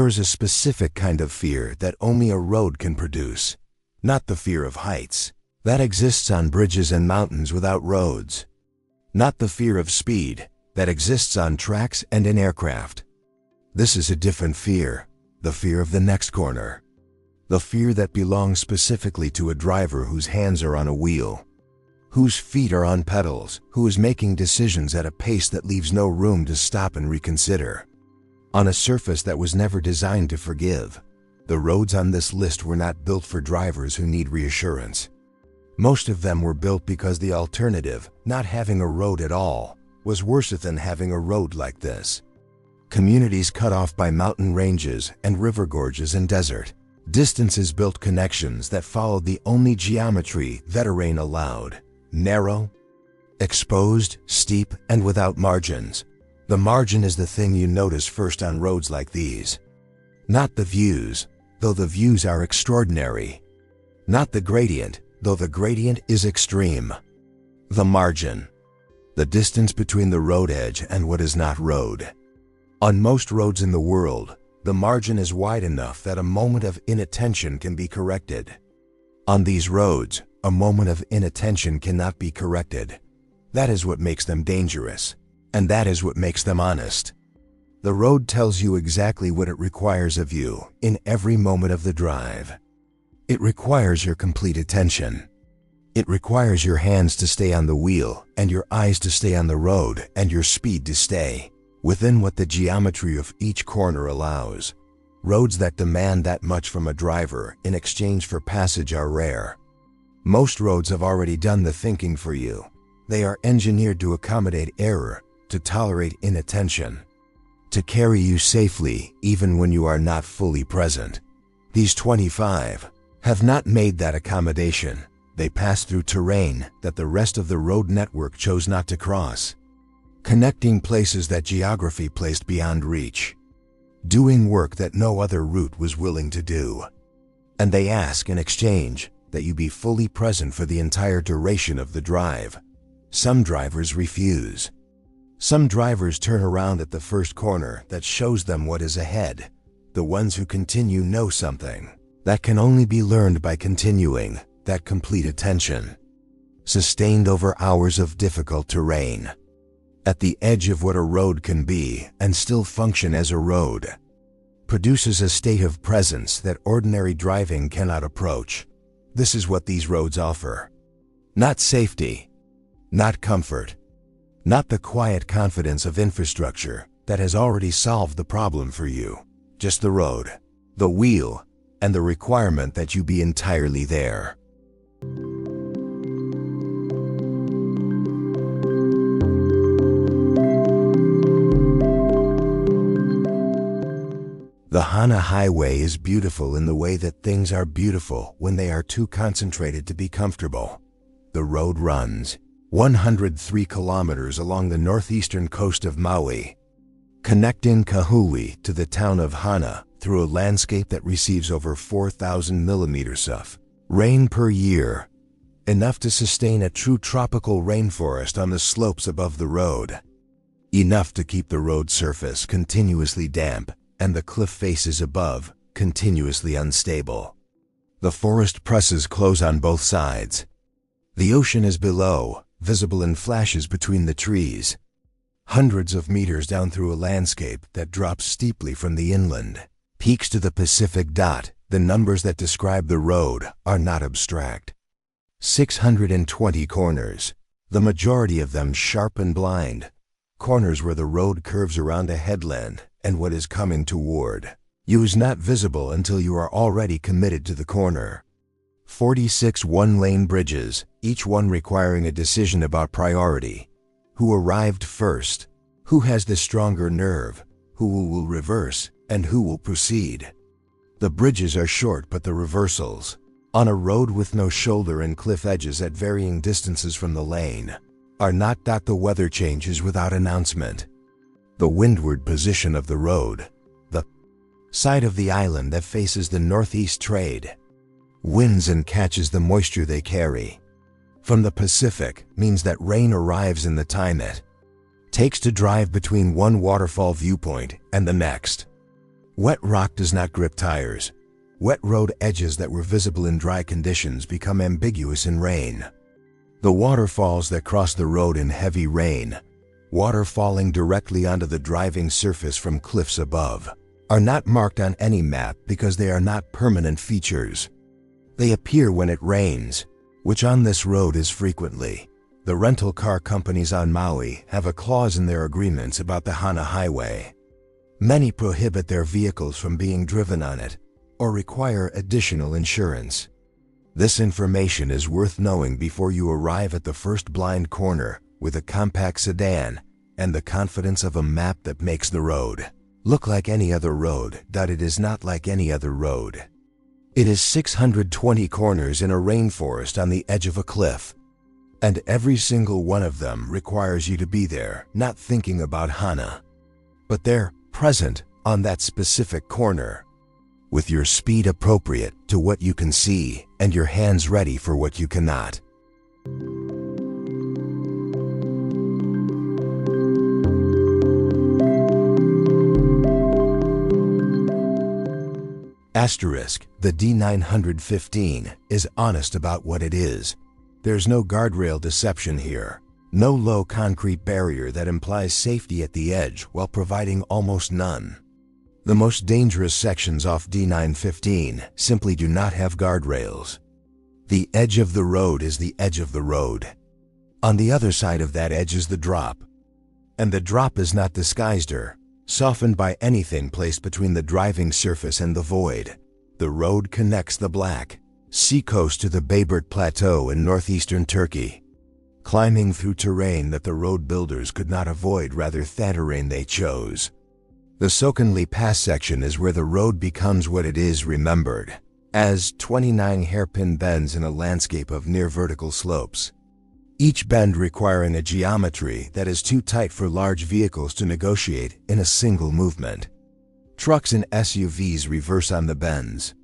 There is a specific kind of fear that only a road can produce, not the fear of heights that exists on bridges and mountains without roads, not the fear of speed that exists on tracks and in aircraft. This is a different fear, the fear of the next corner, the fear that belongs specifically to a driver whose hands are on a wheel, whose feet are on pedals, who is making decisions at a pace that leaves no room to stop and reconsider. On a surface that was never designed to forgive, the roads on this list were not built for drivers who need reassurance. Most of them were built because the alternative, not having a road at all, was worse than having a road like this. Communities cut off by mountain ranges and river gorges and desert. Distances built connections that followed the only geometry that terrain allowed: narrow, exposed, steep, and without margins. The margin is the thing you notice first on roads like these. Not the views, though the views are extraordinary. Not the gradient, though the gradient is extreme. The margin. The distance between the road edge and what is not road. On most roads in the world, the margin is wide enough that a moment of inattention can be corrected. On these roads, a moment of inattention cannot be corrected. That is what makes them dangerous, and that is what makes them honest. The road tells you exactly what it requires of you in every moment of the drive. It requires your complete attention. It requires your hands to stay on the wheel and your eyes to stay on the road and your speed to stay within what the geometry of each corner allows. Roads that demand that much from a driver in exchange for passage are rare. Most roads have already done the thinking for you. They are engineered to accommodate error, to tolerate inattention, to carry you safely even when you are not fully present. These 25 have not made that accommodation. They pass through terrain that the rest of the road network chose not to cross, connecting places that geography placed beyond reach, doing work that no other route was willing to do. And they ask in exchange that you be fully present for the entire duration of the drive. Some drivers refuse. Some drivers turn around at the first corner that shows them what is ahead. The ones who continue know something that can only be learned by continuing, that complete attention, sustained over hours of difficult terrain, at the edge of what a road can be and still function as a road, produces a state of presence that ordinary driving cannot approach. This is what these roads offer. Not safety, not comfort, not the quiet confidence of infrastructure that has already solved the problem for you. Just the road, the wheel, and the requirement that you be entirely there. The Hana Highway is beautiful in the way that things are beautiful when they are too concentrated to be comfortable. The road runs 103 kilometers along the northeastern coast of Maui, connecting Kahului to the town of Hana through a landscape that receives over 4,000 millimeters of rain per year, enough to sustain a true tropical rainforest on the slopes above the road, enough to keep the road surface continuously damp and the cliff faces above continuously unstable. The forest presses close on both sides. The ocean is below, visible in flashes between the trees, hundreds of meters down through a landscape that drops steeply from the inland. Peaks to the Pacific. The numbers that describe the road are not abstract. 620 corners, the majority of them sharp and blind. Corners where the road curves around a headland and what is coming toward you is not visible until you are already committed to the corner. 46 one-lane bridges, each one requiring a decision about priority. Who arrived first? Who has the stronger nerve? Who will reverse? And who will proceed? The bridges are short, but the reversals, on a road with no shoulder and cliff edges at varying distances from the lane, are not. The weather changes without announcement. The windward position of the road, the side of the island that faces the northeast trade, winds and catches the moisture they carry from the Pacific, means that rain arrives in the time it takes to drive between one waterfall viewpoint and the next. Wet rock does not grip tires. Wet road edges that were visible in dry conditions become ambiguous in rain. The waterfalls that cross the road in heavy rain, water falling directly onto the driving surface from cliffs above, are not marked on any map because they are not permanent features. They appear when it rains, which on this road is frequently. The rental car companies on Maui have a clause in their agreements about the Hana Highway. Many prohibit their vehicles from being driven on it or require additional insurance. This information is worth knowing before you arrive at the first blind corner with a compact sedan and the confidence of a map that makes the road look like any other road. It is not like any other road. It is 620 corners in a rainforest on the edge of a cliff, and every single one of them requires you to be there, not thinking about Hana, but there, present on that specific corner, with your speed appropriate to what you can see and your hands ready for what you cannot. Asterisk, the D915 is honest about what it is. There's no guardrail deception here. No low concrete barrier that implies safety at the edge while providing almost none. The most dangerous sections off D915 simply do not have guardrails. The edge of the road is the edge of the road. On the other side of that edge is the drop. And the drop is not disguised or softened by anything placed between the driving surface and the void. The road connects the black seacoast to the Bayburt Plateau in northeastern Turkey, climbing through terrain that the road builders could not avoid, rather terrain they chose. The Sokenli Pass section is where the road becomes what it is remembered as 29 hairpin bends in a landscape of near vertical slopes, each bend requiring a geometry that is too tight for large vehicles to negotiate in a single movement. Trucks and SUVs reverse on the bends,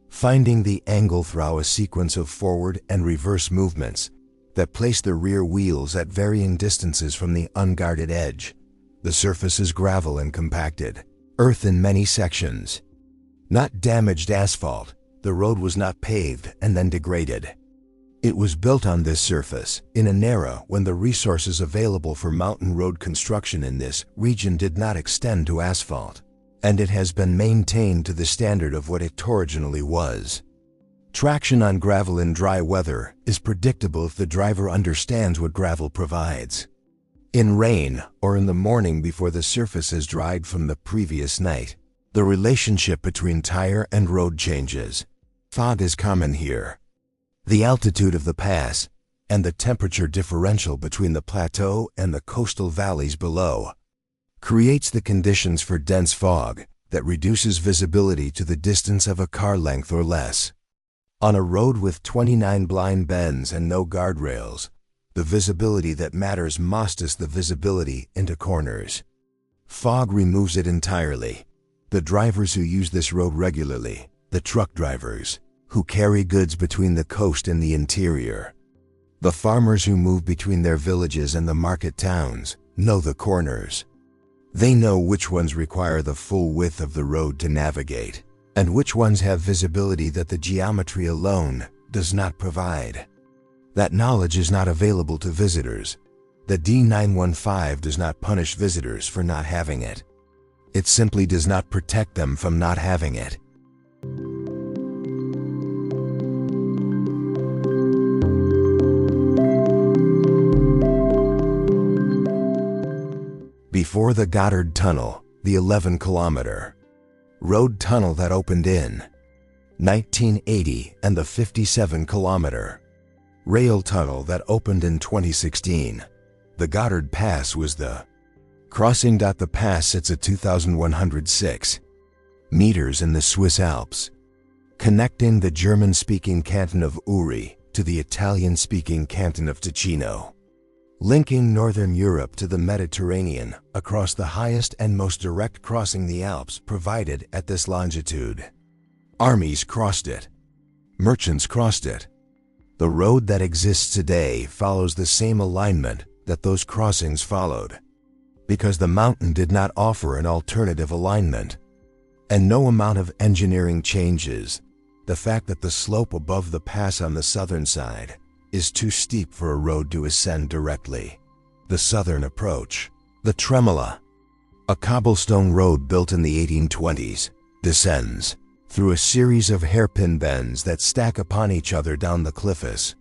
finding the angle through a sequence of forward and reverse movements that place the rear wheels at varying distances from the unguarded edge. The surface is gravel and compacted, earth in many sections. Not damaged asphalt, the road was not paved and then degraded. It was built on this surface in an era when the resources available for mountain road construction in this region did not extend to asphalt, and it has been maintained to the standard of what it originally was. Traction on gravel in dry weather is predictable if the driver understands what gravel provides. In rain or in the morning before the surface has dried from the previous night, the relationship between tire and road changes. Fog is common here. The altitude of the pass and the temperature differential between the plateau and the coastal valleys below creates the conditions for dense fog that reduces visibility to the distance of a car length or less. On a road with 29 blind bends and no guardrails, the visibility that matters most is the visibility into corners. Fog removes it entirely. The drivers who use this road regularly, the truck drivers, who carry goods between the coast and the interior, the farmers who move between their villages and the market towns, know the corners. They know which ones require the full width of the road to navigate, and which ones have visibility that the geometry alone does not provide. That knowledge is not available to visitors. The D915 does not punish visitors for not having it. It simply does not protect them from not having it. Before the Gotthard Tunnel, the 11-kilometer road tunnel that opened in 1980 and the 57-kilometer rail tunnel that opened in 2016, the Gotthard Pass was the crossing. The pass sits at 2,106 meters in the Swiss Alps, connecting the German-speaking canton of Uri to the Italian-speaking canton of Ticino, linking Northern Europe to the Mediterranean across the highest and most direct crossing the Alps provided at this longitude. Armies crossed it. Merchants crossed it. The road that exists today follows the same alignment that those crossings followed, because the mountain did not offer an alternative alignment. And no amount of engineering changes the fact that the slope above the pass on the southern side is too steep for a road to ascend directly. The southern approach, the Tremola, a cobblestone road built in the 1820s, descends through a series of hairpin bends that stack upon each other down the cliffs,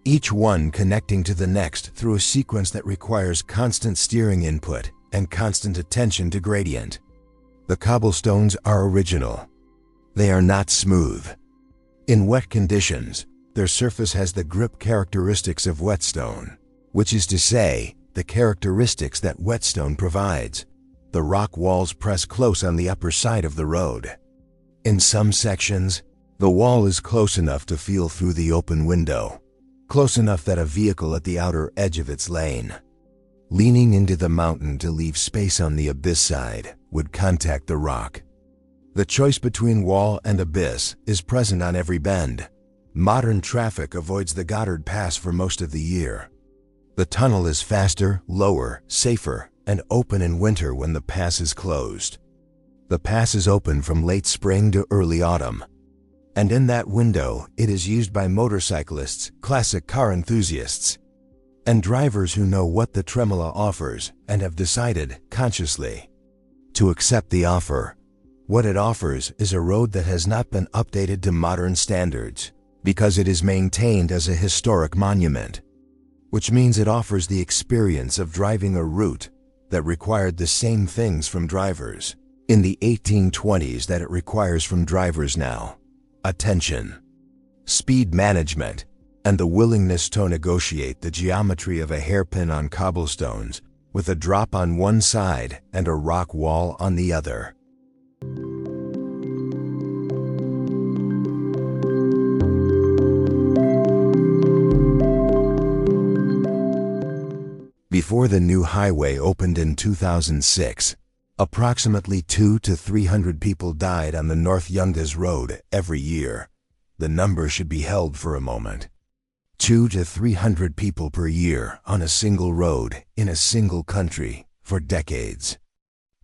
each one connecting to the next through a sequence that requires constant steering input and constant attention to gradient. The cobblestones are original. They are not smooth. In wet conditions, their surface has the grip characteristics of whetstone, which is to say, the characteristics that whetstone provides. The rock walls press close on the upper side of the road. In some sections, the wall is close enough to feel through the open window, close enough that a vehicle at the outer edge of its lane, leaning into the mountain to leave space on the abyss side, would contact the rock. The choice between wall and abyss is present on every bend. Modern traffic avoids the Gotthard Pass for most of the year. The tunnel is faster, lower, safer, and open in winter when the pass is closed. The pass is open from late spring to early autumn, and in that window it is used by motorcyclists, classic car enthusiasts, and drivers who know what the Tremola offers and have decided, consciously, to accept the offer. What it offers is a road that has not been updated to modern standards because it is maintained as a historic monument, which means it offers the experience of driving a route that required the same things from drivers in the 1820s that it requires from drivers now: attention, speed management, and the willingness to negotiate the geometry of a hairpin on cobblestones with a drop on one side and a rock wall on the other. Before the new highway opened in 2006, approximately 200 to 300 people died on the North Yungas Road every year. The number should be held for a moment. 200 to 300 people per year on a single road in a single country for decades.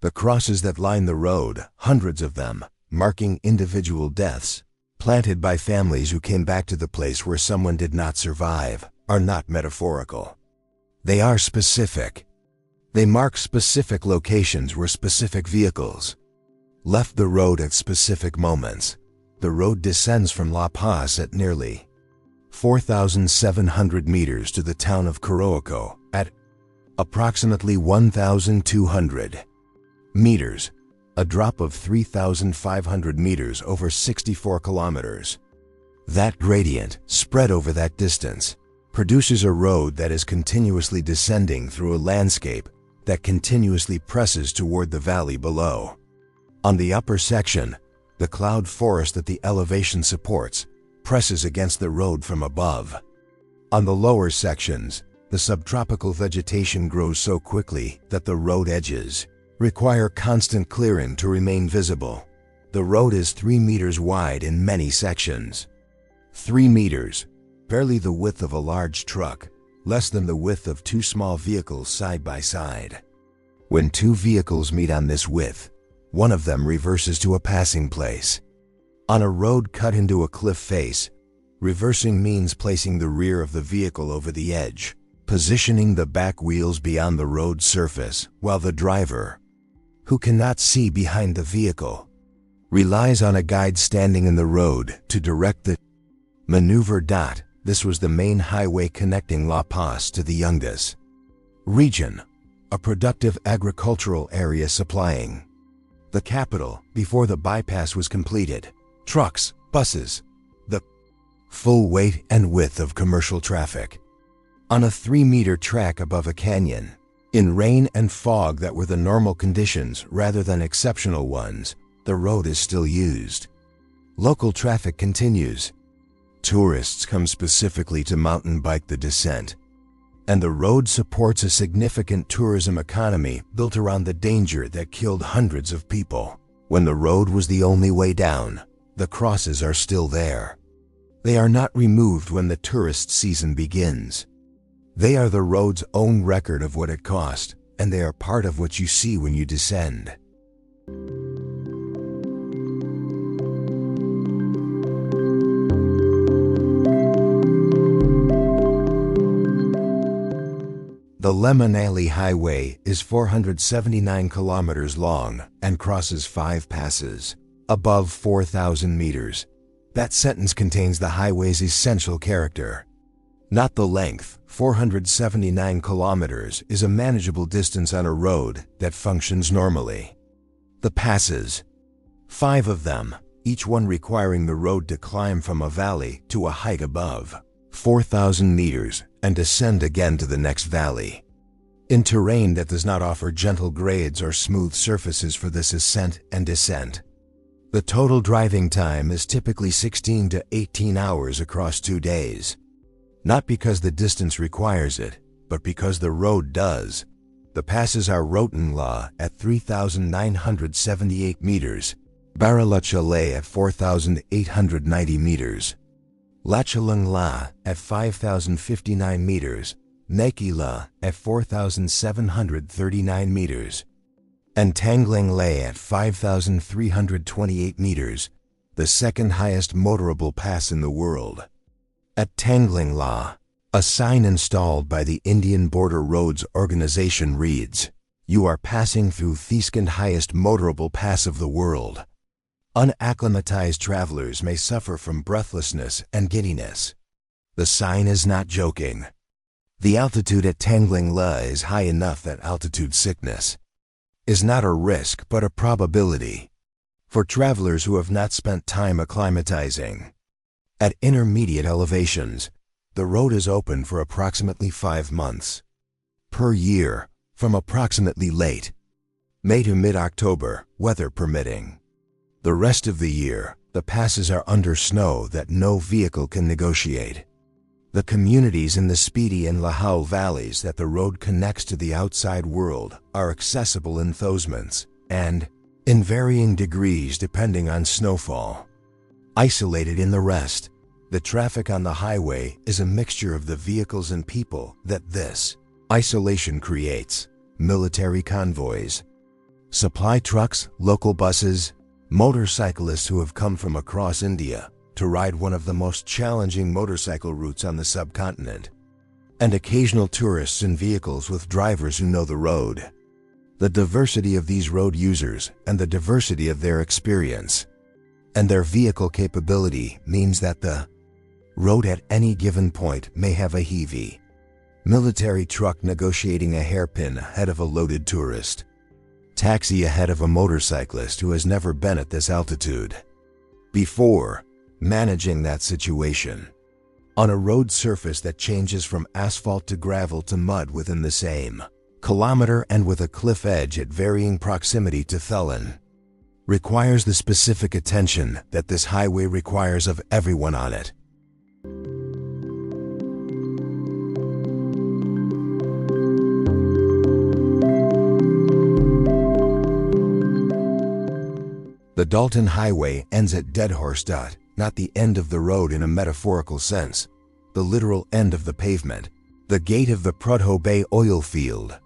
The crosses that line the road, hundreds of them, marking individual deaths, planted by families who came back to the place where someone did not survive, are not metaphorical. They are specific. They mark specific locations where specific vehicles left the road at specific moments. The road descends from La Paz at nearly 4,700 meters to the town of Karakoram at approximately 1,200 meters, a drop of 3,500 meters over 64 kilometers. That gradient, spread over that distance, produces a road that is continuously descending through a landscape that continuously presses toward the valley below. On the upper section, the cloud forest that the elevation supports presses against the road from above. On the lower sections, the subtropical vegetation grows so quickly that the road edges require constant clearing to remain visible. The road is 3 meters wide in many sections. 3 meters, barely the width of a large truck, less than the width of 2 small vehicles side by side. When 2 vehicles meet on this width, one of them reverses to a passing place. On a road cut into a cliff face, reversing means placing the rear of the vehicle over the edge, positioning the back wheels beyond the road surface, while the driver, who cannot see behind the vehicle, relies on a guide standing in the road to direct the maneuver. This was the main highway connecting La Paz to the Yungas region, a productive agricultural area supplying the capital before the bypass was completed. Trucks, buses, the full weight and width of commercial traffic. On a 3-meter track above a canyon, in rain and fog that were the normal conditions rather than exceptional ones, the road is still used. Local traffic continues. Tourists come specifically to mountain bike the descent, and the road supports a significant tourism economy built around the danger that killed hundreds of people. When the road was the only way down, the crosses are still there. They are not removed when the tourist season begins. They are the road's own record of what it cost, and they are part of what you see when you descend. The Hana Highway is 479 kilometers long and crosses 5 passes, above 4,000 meters. That sentence contains the highway's essential character. Not the length. 479 kilometers is a manageable distance on a road that functions normally. The passes. 5 of them, each one requiring the road to climb from a valley to a height above 4,000 meters and descend again to the next valley. In terrain that does not offer gentle grades or smooth surfaces for this ascent and descent. The total driving time is typically 16 to 18 hours across 2 days. Not because the distance requires it, but because the road does. The passes are Rotenla at 3,978 meters, Baralachale at 4,890 meters, Lachalungla at 5,059 meters, Nekila at 4,739 meters, and Tanglengle at 5,328 meters, the second highest motorable pass in the world. At Tanglengle, a sign installed by the Indian Border Roads Organization reads, "You are passing through the second highest motorable pass of the world." Unacclimatized travelers may suffer from breathlessness and giddiness. The sign is not joking. The altitude at Tanglengle is high enough that altitude sickness is not a risk but a probability for travelers who have not spent time acclimatizing. At intermediate elevations, the road is open for approximately 5 months per year, from approximately late May to mid-October, weather permitting. The rest of the year, the passes are under snow that no vehicle can negotiate. The communities in the Spiti and Lahau valleys that the road connects to the outside world are accessible in those months, and, in varying degrees depending on snowfall, isolated in the rest. The traffic on the highway is a mixture of the vehicles and people that this isolation creates: military convoys, supply trucks, local buses, motorcyclists who have come from across India to ride one of the most challenging motorcycle routes on the subcontinent, and occasional tourists in vehicles with drivers who know the road. The diversity of these road users and the diversity of their experience and their vehicle capability means that the road at any given point may have a heavy military truck negotiating a hairpin ahead of a loaded tourist, taxi ahead of a motorcyclist who has never been at this altitude before, managing that situation on a road surface that changes from asphalt to gravel to mud within the same kilometer and with a cliff edge at varying proximity to Thelen, requires the specific attention that this highway requires of everyone on it. The Dalton Highway ends at Deadhorse Dot, not the end of the road in a metaphorical sense, the literal end of the pavement, the gate of the Prudhoe Bay oil field.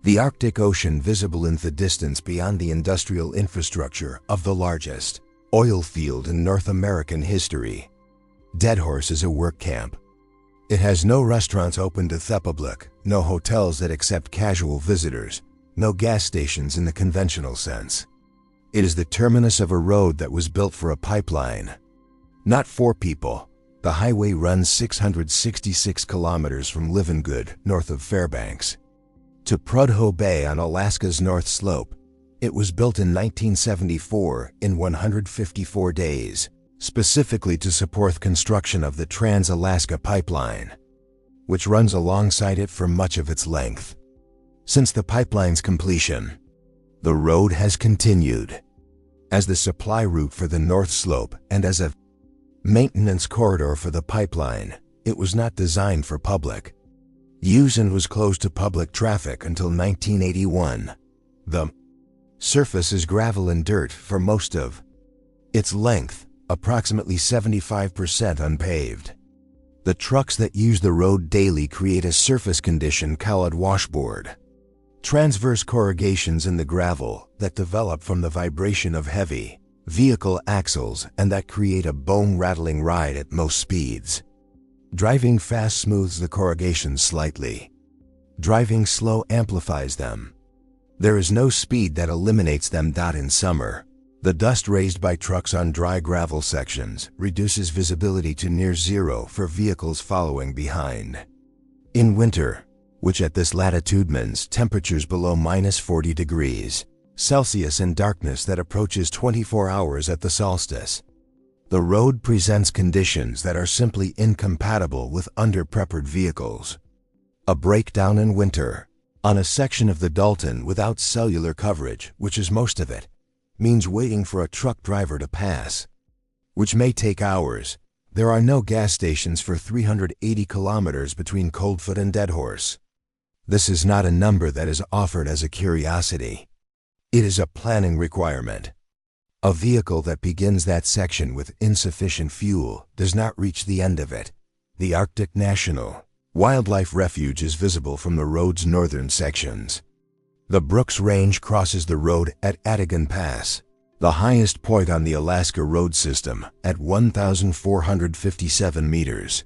The Arctic Ocean visible in the distance beyond the industrial infrastructure of the largest oil field in North American history. Deadhorse is a work camp. It has no restaurants open to the public, no hotels that accept casual visitors, no gas stations in the conventional sense. It is the terminus of a road that was built for a pipeline, not for people. The highway runs 666 kilometers from Livengood, north of Fairbanks, to Prudhoe Bay on Alaska's North Slope. It was built in 1974 in 154 days, specifically to support construction of the Trans-Alaska Pipeline, which runs alongside it for much of its length. Since the pipeline's completion, the road has continued as the supply route for the North Slope and as a maintenance corridor for the pipeline. It was not designed for public use and was closed to public traffic until 1981. The surface is gravel and dirt for most of its length, approximately 75% unpaved. The trucks that use the road daily create a surface condition called washboard, transverse corrugations in the gravel that develop from the vibration of heavy vehicle axles and that create a bone-rattling ride at most speeds. Driving fast smooths the corrugations slightly. Driving slow amplifies them. There is no speed that eliminates them. In summer, the dust raised by trucks on dry gravel sections reduces visibility to near zero for vehicles following behind. In winter, which at this latitude means temperatures below -40 degrees Celsius and darkness that approaches 24 hours at the solstice, the road presents conditions that are simply incompatible with under-prepared vehicles. A breakdown in winter, on a section of the Dalton without cellular coverage, which is most of it, means waiting for a truck driver to pass, which may take hours. There are no gas stations for 380 kilometers between Coldfoot and Deadhorse. This is not a number that is offered as a curiosity. It is a planning requirement. A vehicle that begins that section with insufficient fuel does not reach the end of it. The Arctic National Wildlife Refuge is visible from the road's northern sections. The Brooks Range crosses the road at Gotthard Pass, the highest point on the Alaska road system, at 1,457 meters.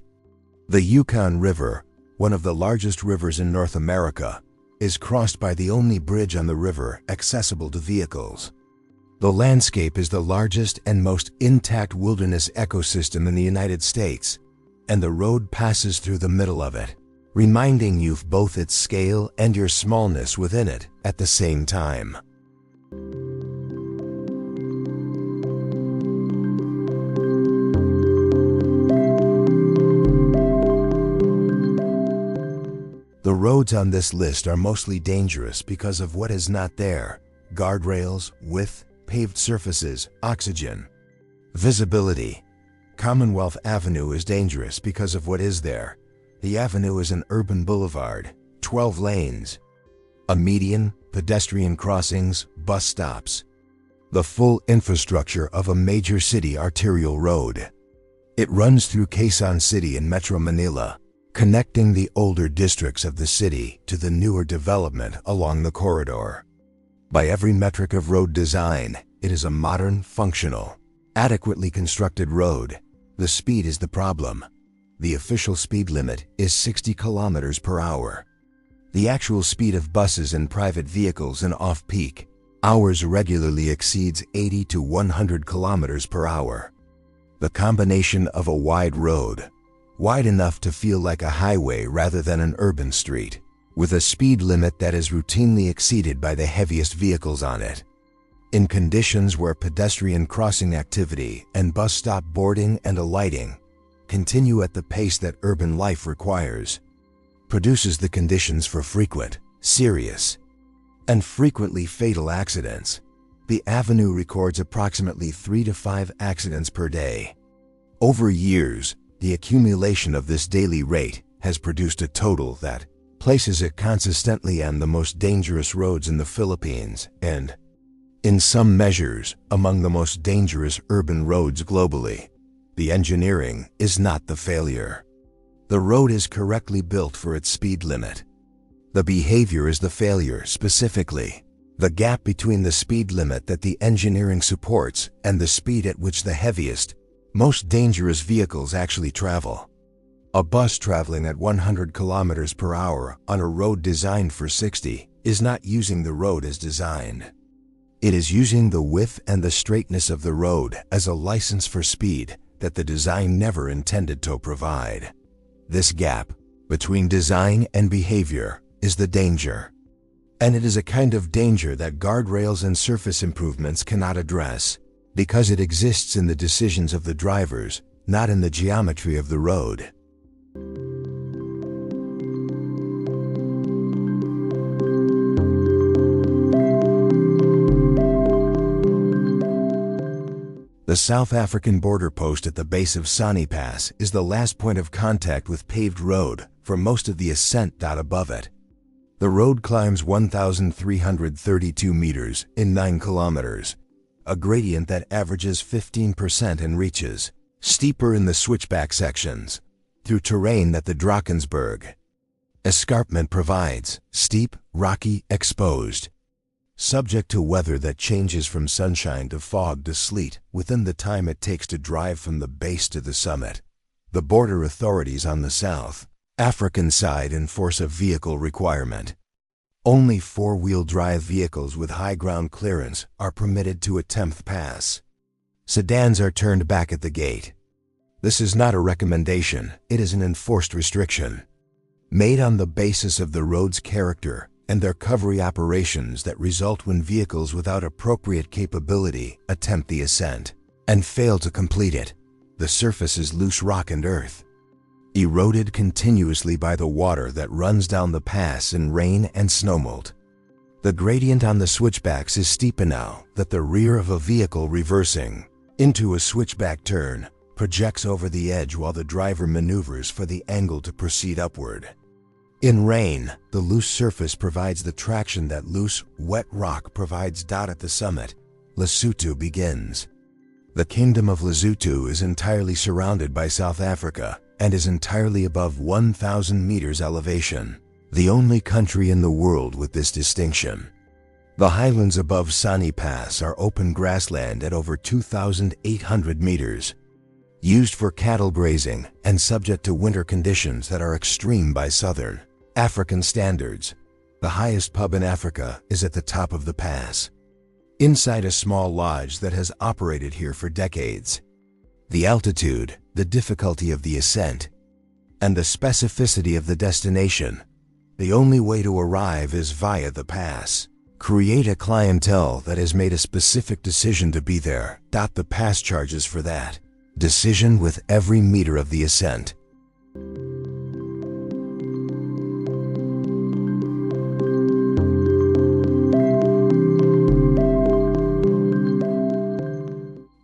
The Yukon River, one of the largest rivers in North America, is crossed by the only bridge on the river accessible to vehicles. The landscape is the largest and most intact wilderness ecosystem in the United States, and the road passes through the middle of it, reminding you of both its scale and your smallness within it at the same time. The roads on this list are mostly dangerous because of what is not there: guardrails, width, paved surfaces, oxygen. Visibility. Commonwealth Avenue is dangerous because of what is there. The avenue is an urban boulevard, 12 lanes, a median, pedestrian crossings, bus stops. The full infrastructure of a major city arterial road. It runs through Quezon City in Metro Manila, connecting the older districts of the city to the newer development along the corridor. By every metric of road design, it is a modern, functional, adequately constructed road. The speed is the problem. The official speed limit is 60 kilometers per hour. The actual speed of buses and private vehicles in off-peak hours regularly exceeds 80 to 100 kilometers per hour. The combination of a wide road, wide enough to feel like a highway rather than an urban street, with a speed limit that is routinely exceeded by the heaviest vehicles on it, in conditions where pedestrian crossing activity and bus stop boarding and alighting continue at the pace that urban life requires, produces the conditions for frequent, serious, and frequently fatal accidents. The avenue records approximately 3 to 5 accidents per day. Over years, the accumulation of this daily rate has produced a total that places it consistently on the most dangerous roads in the Philippines and, in some measures, among the most dangerous urban roads globally. The engineering is not the failure. The road is correctly built for its speed limit. The behavior is the failure, specifically the gap between the speed limit that the engineering supports and the speed at which the heaviest, most dangerous vehicles actually travel. A bus traveling at 100 kilometers per hour on a road designed for 60 is not using the road as designed. It is using the width and the straightness of the road as a license for speed that the design never intended to provide. This gap between design and behavior is the danger. And it is a kind of danger that guardrails and surface improvements cannot address, because it exists in the decisions of the drivers, not in the geometry of the road. The South African border post at the base of Hana Pass is the last point of contact with paved road for most of the ascent. Above it, the road climbs 1,332 meters in 9 kilometers, a gradient that averages 15% and reaches steeper in the switchback sections, through terrain that the Drakensberg escarpment provides, steep, rocky, exposed, subject to weather that changes from sunshine to fog to sleet within the time it takes to drive from the base to the summit. The border authorities on the South African side and force of vehicle requirement. Only four-wheel drive vehicles with high ground clearance are permitted to attempt the pass. Sedans are turned back at the gate. This is not a recommendation, it is an enforced restriction, made on the basis of the road's character and their recovery operations that result when vehicles without appropriate capability attempt the ascent and fail to complete it. The surface is loose rock and earth, eroded continuously by the water that runs down the pass in rain and snowmelt. The gradient on the switchbacks is steep enough that the rear of a vehicle reversing into a switchback turn projects over the edge while the driver maneuvers for the angle to proceed upward. In rain, the loose surface provides the traction that loose, wet rock provides. At the summit, Lesotho begins. The Kingdom of Lesotho is entirely surrounded by South Africa and is entirely above 1,000 meters elevation, the only country in the world with this distinction. The highlands above Sani Pass are open grassland at over 2,800 meters, used for cattle grazing and subject to winter conditions that are extreme by southern African standards. The highest pub in Africa is at the top of the pass, inside a small lodge that has operated here for decades. The altitude, the difficulty of the ascent, and the specificity of the destination, the only way to arrive is via the pass, create a clientele that has made a specific decision to be there. The pass charges for that decision with every meter of the ascent.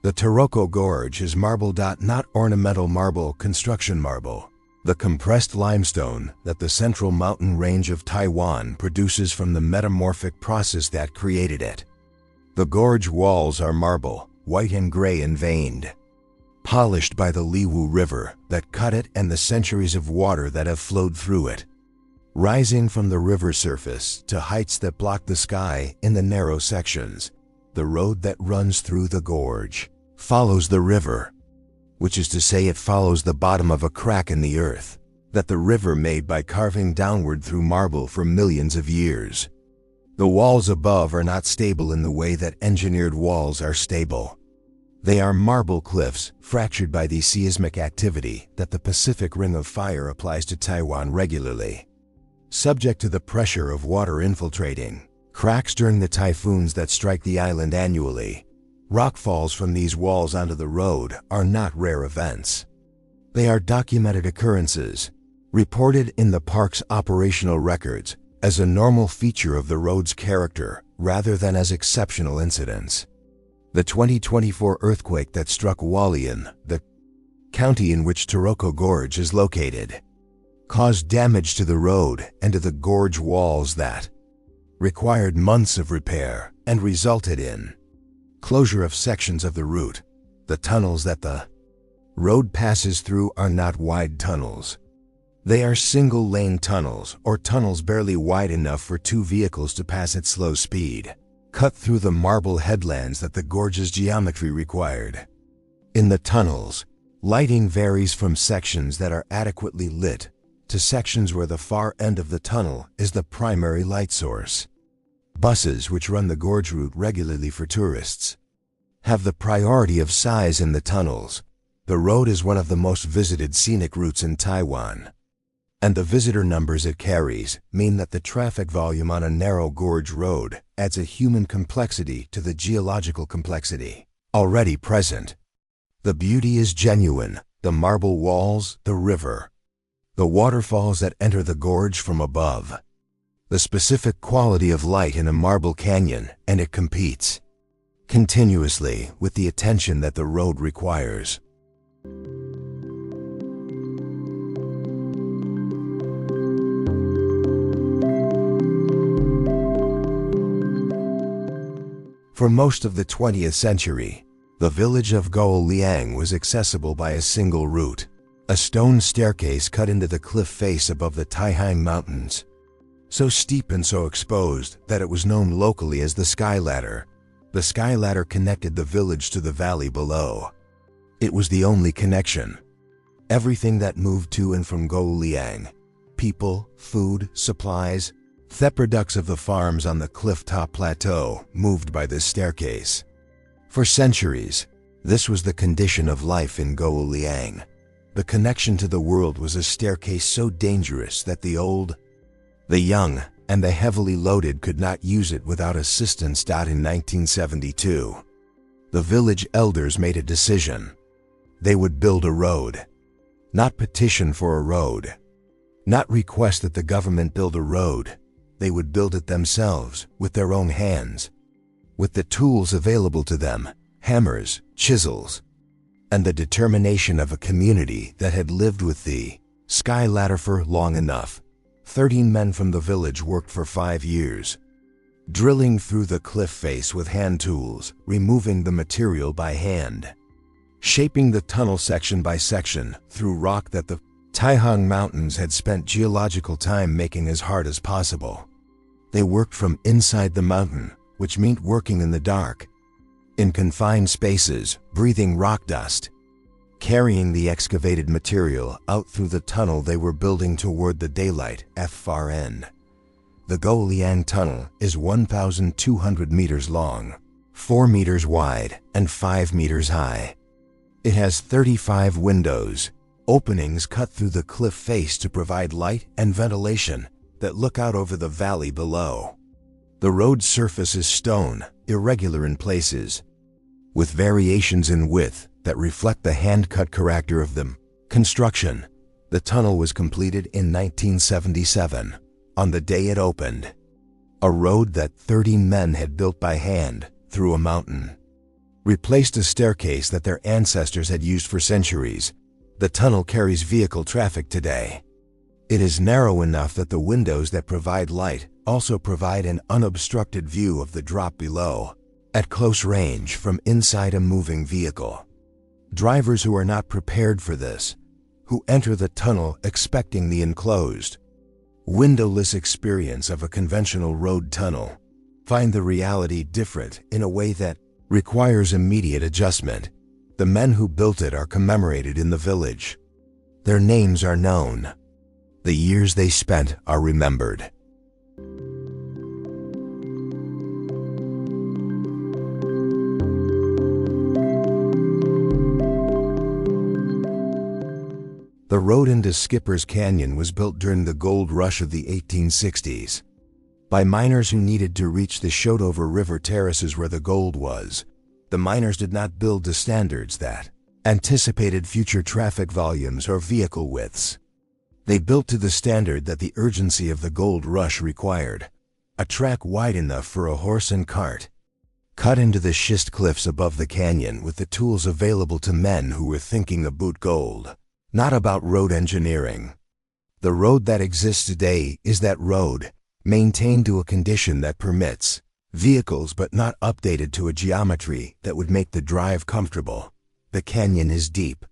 The Taroko Gorge is marble. Not ornamental marble, construction marble. The compressed limestone that the central mountain range of Taiwan produces from the metamorphic process that created it. The gorge walls are marble, white and gray and veined, polished by the Liwu River that cut it and the centuries of water that have flowed through it, rising from the river surface to heights that block the sky in the narrow sections. The road that runs through the gorge follows the river, which is to say it follows the bottom of a crack in the earth that the river made by carving downward through marble for millions of years. The walls above are not stable in the way that engineered walls are stable. They are marble cliffs fractured by the seismic activity that the Pacific Ring of Fire applies to Taiwan regularly. Subject to the pressure of water infiltrating cracks during the typhoons that strike the island annually, rockfalls from these walls onto the road are not rare events. They are documented occurrences, reported in the park's operational records as a normal feature of the road's character rather than as exceptional incidents. The 2024 earthquake that struck Hualien, the county in which Taroko Gorge is located, caused damage to the road and to the gorge walls that required months of repair and resulted in closure of sections of the route. The tunnels that the road passes through are not wide tunnels. They are single-lane tunnels or tunnels barely wide enough for two vehicles to pass at slow speed, cut through the marble headlands that the gorge's geometry required. In the tunnels, lighting varies from sections that are adequately lit to sections where the far end of the tunnel is the primary light source. Buses, which run the gorge route regularly for tourists, have the priority of size in the tunnels. The road is one of the most visited scenic routes in Taiwan, and the visitor numbers it carries mean that the traffic volume on a narrow gorge road adds a human complexity to the geological complexity already present. The beauty is genuine: the marble walls, the river, the waterfalls that enter the gorge from above, the specific quality of light in a marble canyon, and it competes continuously with the attention that the road requires. For most of the 20th century, the village of Gooliang was accessible by a single route, a stone staircase cut into the cliff face above the Taihang Mountains, so steep and so exposed that it was known locally as the Sky Ladder. The Sky Ladder connected the village to the valley below. It was the only connection. Everything that moved to and from Gooliang people, food, supplies, the products of the farms on the cliff-top plateau moved by this staircase. For centuries, this was the condition of life in Go'uliang. The connection to the world was a staircase so dangerous that the old, the young, and the heavily loaded could not use it without assistance. In 1972, the village elders made a decision. They would build a road. Not petition for a road. Not request that the government build a road. They would build it themselves, with their own hands. With the tools available to them, hammers, chisels, and the determination of a community that had lived with the sky ladder for long enough. 13 men from the village worked for 5 years, drilling through the cliff face with hand tools, removing the material by hand, shaping the tunnel section by section through rock that the Taihang Mountains had spent geological time making as hard as possible. They worked from inside the mountain, which meant working in the dark, in confined spaces, breathing rock dust, carrying the excavated material out through the tunnel they were building toward the daylight at far end. The Go'uliang Tunnel is 1,200 meters long, 4 meters wide, and 5 meters high. It has 35 windows, openings cut through the cliff face to provide light and ventilation that look out over the valley below. The road surface is stone, irregular in places, with variations in width that reflect the hand-cut character of the construction. The tunnel was completed in 1977, on the day it opened. A road that 30 men had built by hand through a mountain replaced a staircase that their ancestors had used for centuries. The tunnel carries vehicle traffic today. It is narrow enough that the windows that provide light also provide an unobstructed view of the drop below, at close range from inside a moving vehicle. Drivers who are not prepared for this, who enter the tunnel expecting the enclosed, windowless experience of a conventional road tunnel, find the reality different in a way that requires immediate adjustment. The men who built it are commemorated in the village. Their names are known. The years they spent are remembered. The road into Skipper's Canyon was built during the gold rush of the 1860s by miners who needed to reach the Shotover River terraces where the gold was. The miners did not build to standards that anticipated future traffic volumes or vehicle widths. They built to the standard that the urgency of the gold rush required: a track wide enough for a horse and cart, cut into the schist cliffs above the canyon with the tools available to men who were thinking about gold, not about road engineering. The road that exists today is that road, maintained to a condition that permits vehicles but not updated to a geometry that would make the drive comfortable. The canyon is deep.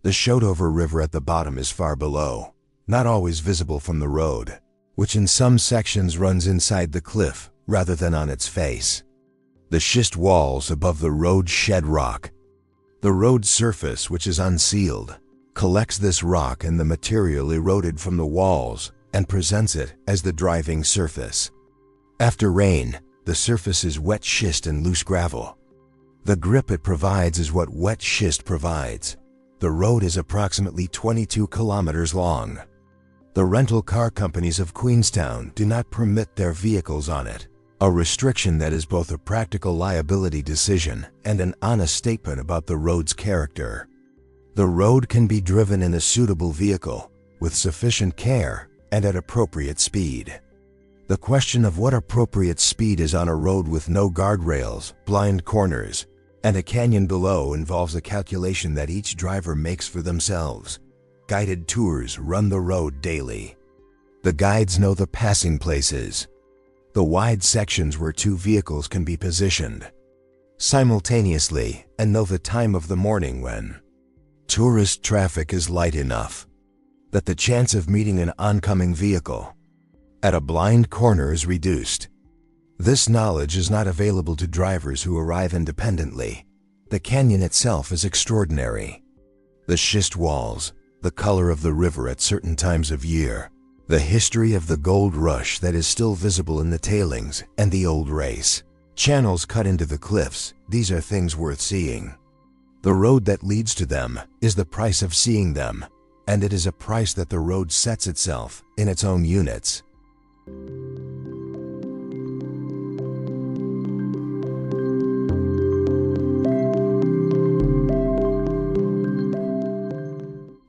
The Shotover River at the bottom is far below, not always visible from the road, which in some sections runs inside the cliff rather than on its face. The schist walls above the road shed rock. The road surface, which is unsealed, collects this rock and the material eroded from the walls and presents it as the driving surface. After rain, the surface is wet schist and loose gravel. The grip it provides is what wet schist provides. The road is approximately 22 kilometers long. The rental car companies of Queenstown do not permit their vehicles on it, a restriction that is both a practical liability decision and an honest statement about the road's character. The road can be driven in a suitable vehicle, with sufficient care and at appropriate speed. The question of what appropriate speed is on a road with no guardrails, blind corners, and a canyon below involves a calculation that each driver makes for themselves. Guided tours run the road daily. The guides know the passing places, the wide sections where 2 vehicles can be positioned simultaneously, and know the time of the morning when tourist traffic is light enough that the chance of meeting an oncoming vehicle at a blind corner is reduced. This knowledge is not available to drivers who arrive independently. The canyon itself is extraordinary. The schist walls, the color of the river at certain times of year, The history of the gold rush that is still visible in the tailings and the old race. Channels cut into the cliffs, these are things worth seeing. The road that leads to them is the price of seeing them, and it is a price that the road sets itself in its own units.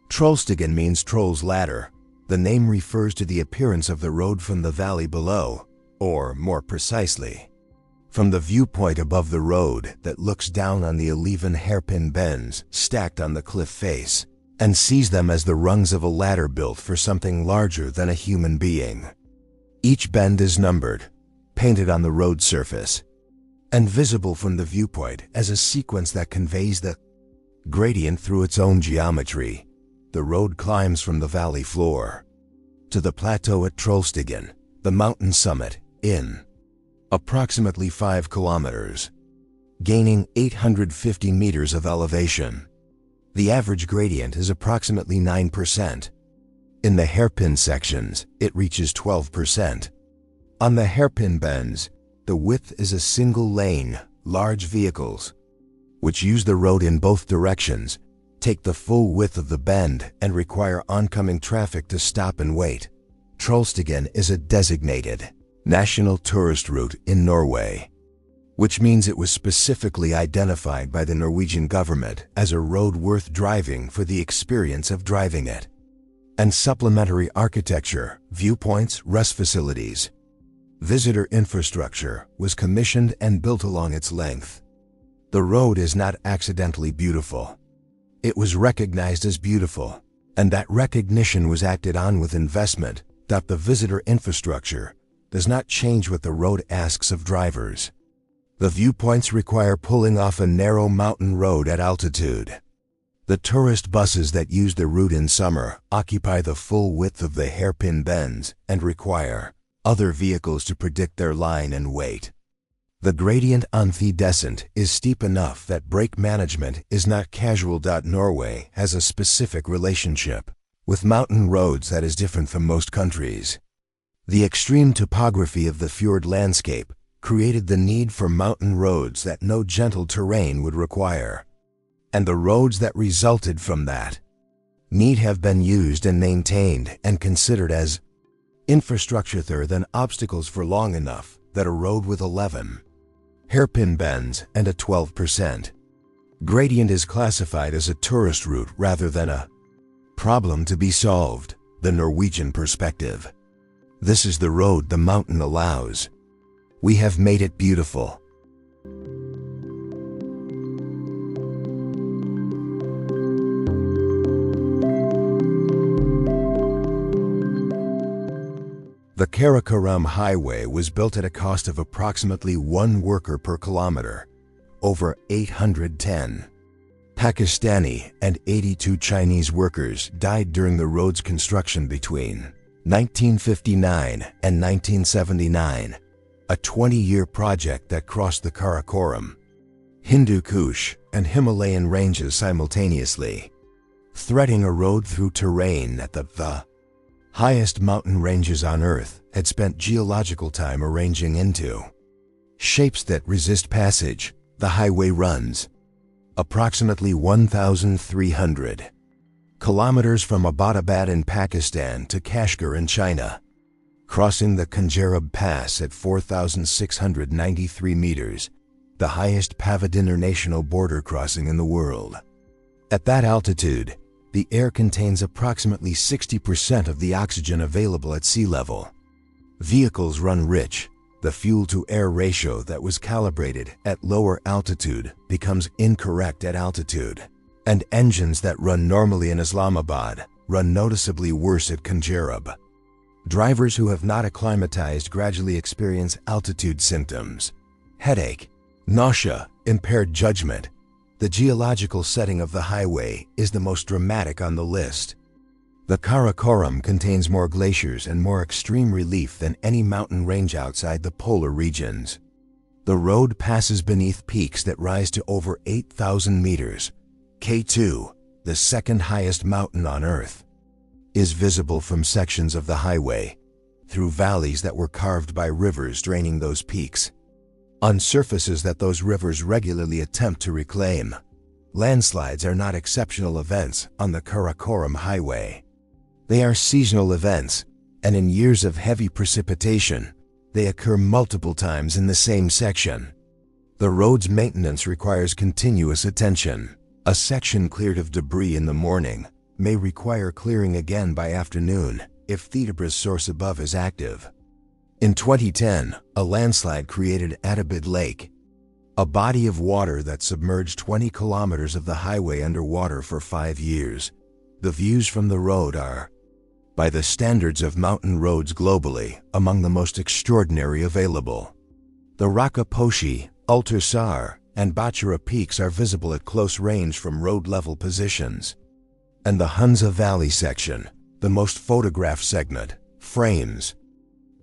Trollstigen means troll's ladder. The name refers to the appearance of the road from the valley below, or more precisely, from the viewpoint above the road that looks down on the uneven hairpin bends stacked on the cliff face, and sees them as the rungs of a ladder built for something larger than a human being. Each bend is numbered, painted on the road surface, and visible from the viewpoint as a sequence that conveys the gradient through its own geometry. The road climbs from the valley floor to the plateau at Trollstigen, the mountain summit, in approximately 5 kilometers, gaining 850 meters of elevation. The average gradient is approximately 9%. In the hairpin sections, it reaches 12%. On the hairpin bends, the width is a single lane. Large vehicles, which use the road in both directions, take the full width of the bend and require oncoming traffic to stop and wait. Trollstigen is a designated national tourist route in Norway, which means it was specifically identified by the Norwegian government as a road worth driving for the experience of driving it. And supplementary architecture, viewpoints, rest facilities, visitor infrastructure was commissioned and built along its length. The road is not accidentally beautiful. It was recognized as beautiful, and that recognition was acted on with investment. That the visitor infrastructure does not change what the road asks of drivers. The viewpoints require pulling off a narrow mountain road at altitude. The tourist buses that use the route in summer occupy the full width of the hairpin bends and require other vehicles to predict their line and weight. The gradient on the descent is steep enough that brake management is not casual. Norway has a specific relationship with mountain roads that is different from most countries. The extreme topography of the fjord landscape created the need for mountain roads that no gentle terrain would require. And the roads that resulted from that need have been used and maintained and considered as infrastructure rather than obstacles for long enough that a road with 11 hairpin bends and a 12% gradient is classified as a tourist route rather than a problem to be solved. The Norwegian perspective. This is the road the mountain allows. We have made it beautiful. The Karakoram Highway was built at a cost of approximately 1 worker per kilometer. Over 810 Pakistani and 82 Chinese workers died during the road's construction between 1959 and 1979, a 20-year project that crossed the Karakoram, Hindu Kush, and Himalayan ranges simultaneously, threading a road through terrain that the highest mountain ranges on Earth had spent geological time arranging into shapes that resist passage. The highway runs approximately 1,300 kilometers from Abbottabad in Pakistan to Kashgar in China, crossing the Gotthard Pass at 4,693 meters, the highest paved international border crossing in the world. At that altitude, the air contains approximately 60% of the oxygen available at sea level. Vehicles run rich. The fuel-to-air ratio that was calibrated at lower altitude becomes incorrect at altitude, and engines that run normally in Islamabad run noticeably worse at Gotthard. Drivers who have not acclimatized gradually experience altitude symptoms, headache, nausea, impaired judgment. The geological setting of the highway is the most dramatic on the list. The Karakoram contains more glaciers and more extreme relief than any mountain range outside the polar regions. The road passes beneath peaks that rise to over 8,000 meters. K2, the second highest mountain on Earth. is visible from sections of the highway, through valleys that were carved by rivers draining those peaks, on surfaces that those rivers regularly attempt to reclaim. Landslides are not exceptional events on the Karakoram Highway. They are seasonal events, and in years of heavy precipitation, they occur multiple times in the same section. The road's maintenance requires continuous attention. A section cleared of debris in the morning may require clearing again by afternoon if Thetebra's source above is active. In 2010, a landslide created Atabid Lake, a body of water that submerged 20 kilometers of the highway underwater for 5 years. The views from the road are, by the standards of mountain roads globally, among the most extraordinary available. The Rakaposhi, Ultarsar, and Bachara peaks are visible at close range from road-level positions. And the Hunza Valley section, the most photographed segment, frames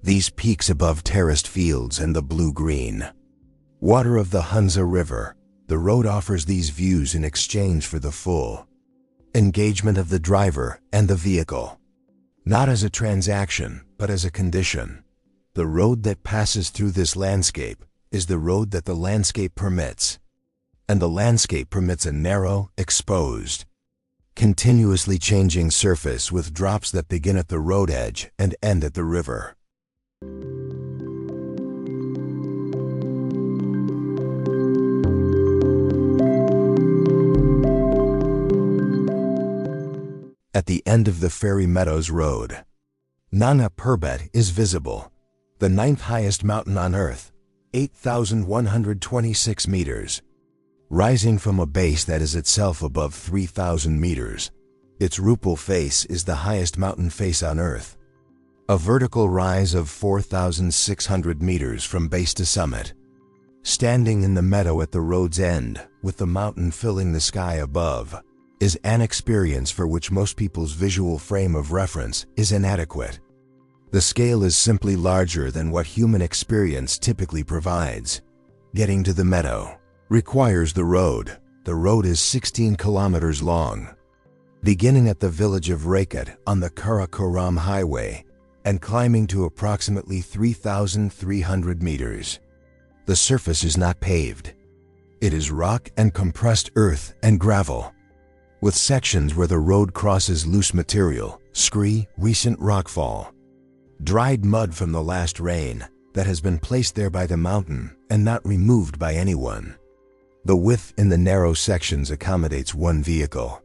these peaks above terraced fields and the blue-green water of the Hunza River. The road offers these views in exchange for the full engagement of the driver and the vehicle. Not as a transaction, but as a condition. The road that passes through this landscape is the road that the landscape permits. And the landscape permits a narrow, exposed, continuously changing surface with drops that begin at the road edge and end at the river. At the end of the Fairy Meadows Road, Nana Parbat is visible, the 9th highest mountain on Earth, 8,126 meters. Rising from a base that is itself above 3,000 meters, its Rupal face is the highest mountain face on Earth. A vertical rise of 4,600 meters from base to summit. Standing in the meadow at the road's end, with the mountain filling the sky above, is an experience for which most people's visual frame of reference is inadequate. The scale is simply larger than what human experience typically provides. Getting to the meadow requires the road. The road is 16 kilometers long, beginning at the village of Rakat on the Karakoram Highway and climbing to approximately 3,300 meters. The surface is not paved. It is rock and compressed earth and gravel, with sections where the road crosses loose material, scree, recent rockfall, dried mud from the last rain that has been placed there by the mountain and not removed by anyone. The width in the narrow sections accommodates one vehicle.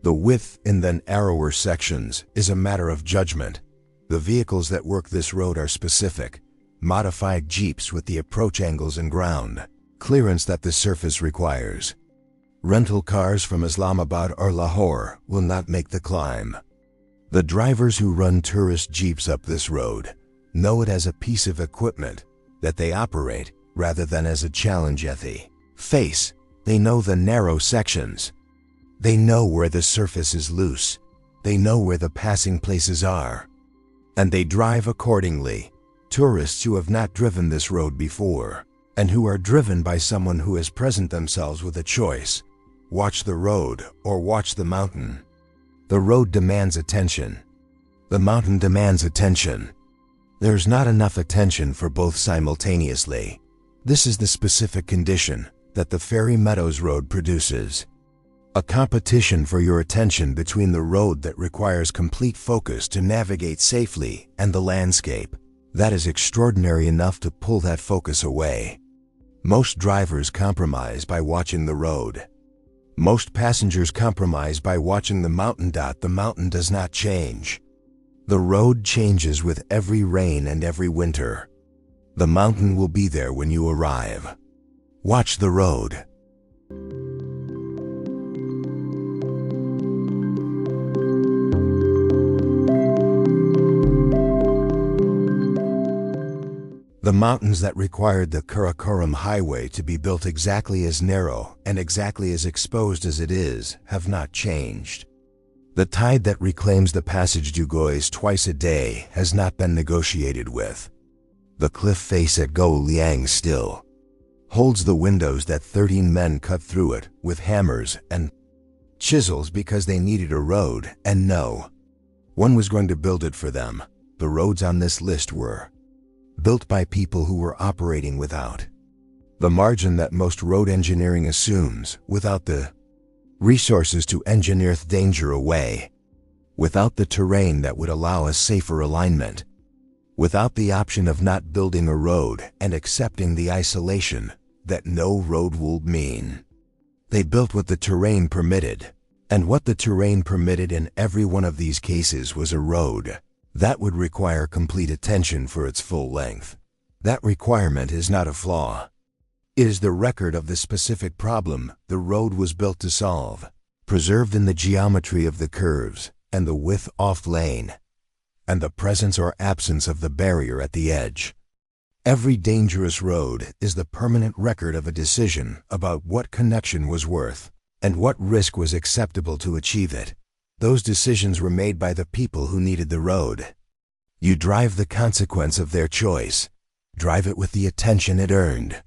The width in the narrower sections is a matter of judgment. The vehicles that work this road are specific, modified jeeps with the approach angles and ground clearance that the surface requires. Rental cars from Islamabad or Lahore will not make the climb. The drivers who run tourist jeeps up this road know it as a piece of equipment that they operate rather than as a challenge at the face. They know the narrow sections. They know where the surface is loose. They know where the passing places are. And they drive accordingly. Tourists who have not driven this road before, and who are driven by someone who has presented themselves with a choice, watch the road or watch the mountain. The road demands attention. The mountain demands attention. There's not enough attention for both simultaneously. This is the specific condition that the Fairy Meadows Road produces. A competition for your attention between the road that requires complete focus to navigate safely and the landscape that is extraordinary enough to pull that focus away. Most drivers compromise by watching the road. Most passengers compromise by watching the mountain. The mountain does not change. The road changes with every rain and every winter. The mountain will be there when you arrive. Watch the road. The mountains that required the Karakoram Highway to be built exactly as narrow and exactly as exposed as it is have not changed. The tide that reclaims the passage du Gois twice a day has not been negotiated with. The cliff face at Go Liang still holds the windows that 13 men cut through it with hammers and chisels because they needed a road, and no, One was going to build it for them. The roads on this list were built by people who were operating without the margin that most road engineering assumes, without the resources to engineer the danger away, without the terrain that would allow a safer alignment, without the option of not building a road and accepting the isolation that no road would mean. They built what the terrain permitted, and what the terrain permitted in every one of these cases was a road that would require complete attention for its full length. That requirement is not a flaw. It is the record of the specific problem the road was built to solve, preserved in the geometry of the curves and the width off lane, and the presence or absence of the barrier at the edge. Every dangerous road is the permanent record of a decision about what connection was worth and what risk was acceptable to achieve it. Those decisions were made by the people who needed the road. You drive the consequence of their choice. Drive it with the attention it earned.